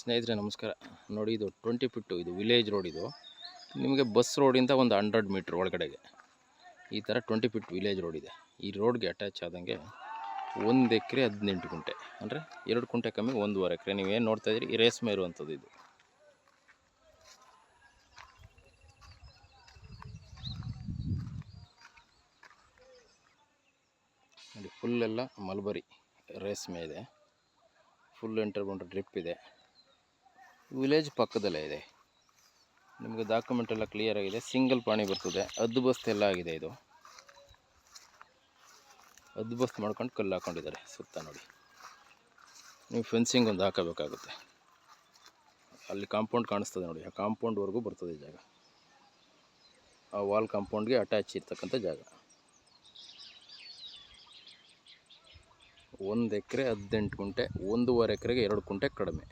ಸ್ನೇಹಿತರೆ ನಮಸ್ಕಾರ. ನೋಡಿ, ಇದು 20 ಫೀಟು, ಇದು ವಿಲೇಜ್ ರೋಡ್. ಇದು ನಿಮಗೆ ಬಸ್ ರೋಡಿಂದ ಒಂದು 100 ಮೀಟ್ರ್ ಒಳಗಡೆಗೆ ಈ ಥರ 20 ಫೀಟ್ ವಿಲೇಜ್ ರೋಡ್ ಇದೆ. ಈ ರೋಡ್ಗೆ ಅಟ್ಯಾಚ್ ಆದಂಗೆ 1 ಎಕರೆ 18 ಗುಂಟೆ, ಅಂದರೆ 2 ಗುಂಟೆ ಕಮ್ಮಿ 1.5 ಎಕರೆ. ನೀವೇನು ನೋಡ್ತಾ ಇದ್ದೀರಿ, ಈ ರೇಸ್ಮೆ ಇರುವಂಥದ್ದು ಇದು. ನೋಡಿ, ಫುಲ್ಲೆಲ್ಲ ಮಲ್ಬರಿ ರೇಸ್ಮೆ ಇದೆ. ಫುಲ್ ಎಂಟರ್ ಡ್ರಿಪ್ ಇದೆ. ವಿಲೇಜ್ ಪಕ್ಕದಲ್ಲೇ ಇದೆ. ನಿಮಗೆ ಡಾಕ್ಯುಮೆಂಟ್ ಎಲ್ಲ ಕ್ಲಿಯರ್ ಆಗಿದೆ. ಸಿಂಗಲ್ ಪಾಣಿ ಬರ್ತದೆ. ಹದ್ದು ಬಸ್ತ್ ಎಲ್ಲ ಆಗಿದೆ. ಇದು ಹದ್ದು ಬಸ್ತ್ ಮಾಡ್ಕೊಂಡು ಕಲ್ಲು ಹಾಕೊಂಡಿದ್ದಾರೆ ಸುತ್ತ. ನೋಡಿ, ನೀವು ಫೆನ್ಸಿಂಗ್ ಒಂದು ಹಾಕಬೇಕಾಗುತ್ತೆ. ಅಲ್ಲಿ ಕಾಂಪೌಂಡ್ ಕಾಣಿಸ್ತದೆ ನೋಡಿ, ಆ ಕಾಂಪೌಂಡ್ವರೆಗೂ ಬರ್ತದೆ ಜಾಗ. ಆ ವಾಲ್ ಕಾಂಪೌಂಡ್ಗೆ ಅಟ್ಯಾಚ್ ಇರ್ತಕ್ಕಂಥ ಜಾಗ. 1 ಎಕರೆ 18 ಗುಂಟೆ, 1.5 ಎಕರೆಗೆ 2 ಗುಂಟೆ ಕಡಿಮೆ.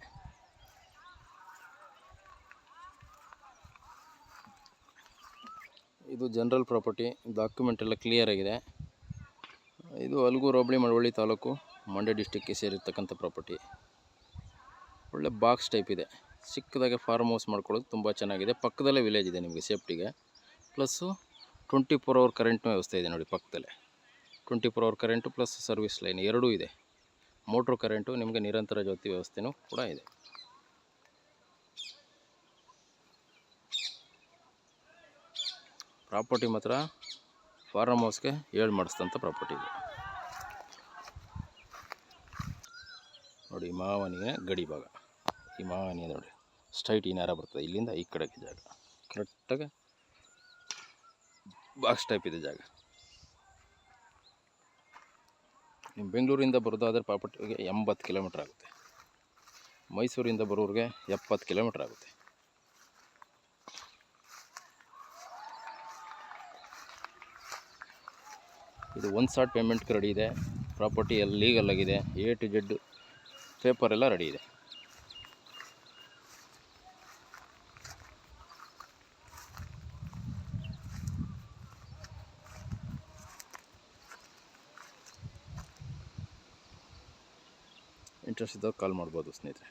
ಇದು ಜನರಲ್ ಪ್ರಾಪರ್ಟಿ. ಡಾಕ್ಯುಮೆಂಟ್ ಎಲ್ಲ ಕ್ಲಿಯರ್ ಆಗಿದೆ. ಇದು ಅಲಗೂರು ಹೋಬಳಿ ಮಳವಳ್ಳಿ ತಾಲೂಕು, ಮಂಡ್ಯ ಡಿಸ್ಟಿಕ್ಗೆ ಸೇರಿರ್ತಕ್ಕಂಥ ಪ್ರಾಪರ್ಟಿ. ಒಳ್ಳೆ ಬಾಕ್ಸ್ ಟೈಪ್ ಇದೆ. ಚಿಕ್ಕದಾಗೆ ಫಾರ್ಮ್ ಹೌಸ್ ಮಾಡ್ಕೊಳ್ಳೋದು ತುಂಬ ಚೆನ್ನಾಗಿದೆ. ಪಕ್ಕದಲ್ಲೇ ವಿಲೇಜ್ ಇದೆ ನಿಮಗೆ ಸೇಫ್ಟಿಗೆ. ಪ್ಲಸ್ಸು 24 ಅವರ್ ಕರೆಂಟ್ನ ವ್ಯವಸ್ಥೆ ಇದೆ ನೋಡಿ ಪಕ್ಕದಲ್ಲೇ. 24 hour current plus service line ಎರಡೂ ಇದೆ. ಮೋಟ್ರು ಕರೆಂಟು, ನಿಮಗೆ ನಿರಂತರ ಜ್ಯೋತಿ ವ್ಯವಸ್ಥೆನೂ ಕೂಡ ಇದೆ. ಪ್ರಾಪರ್ಟಿ ಮಾತ್ರ ಫಾರ್ಮ್ ಹೌಸ್ಗೆ ಹೇಳಿ ಮಾಡಿಸಿದಂಥ ಪ್ರಾಪರ್ಟಿ ಇದೆ ನೋಡಿ. ಮಾವನಿಗೆ ಗಡಿ ಭಾಗ. ಈ ಮಾವನಿಗೆ ನೋಡಿ ಸ್ಟ್ರೈಟ್ ಈ ನೇರ ಬರ್ತದೆ. ಇಲ್ಲಿಂದ ಈ ಕಡೆಗೆ ಜಾಗ ಕರೆಕ್ಟಾಗಿ ಬಾಕ್ಸ್ ಟೈಪ್ ಇದೆ ಜಾಗ. ನಿಮ್ಮ ಬೆಂಗಳೂರಿಂದ ಬರೋದಾದರೆ ಪ್ರಾಪರ್ಟಿಗೆ 80 ಕಿಲೋಮೀಟ್ರ್ ಆಗುತ್ತೆ. ಮೈಸೂರಿಂದ ಬರೋರಿಗೆ 70 ಕಿಲೋಮೀಟ್ರ್ ಆಗುತ್ತೆ. ಇದು 1 ಶಾಟ್ ಪೇಮೆಂಟ್ಗೆ ರೆಡಿ ಇದೆ. ಪ್ರಾಪರ್ಟಿ ಎಲ್ಲ ಲೀಗಲ್ ಆಗಿದೆ. A to Z ಪೇಪರ್ ಎಲ್ಲ ರೆಡಿ ಇದೆ. ಇಂಟ್ರೆಸ್ಟ್ ಇದ್ದಾಗ ಕಾಲ್ ಮಾಡ್ಬೋದು ಸ್ನೇಹಿತರೆ.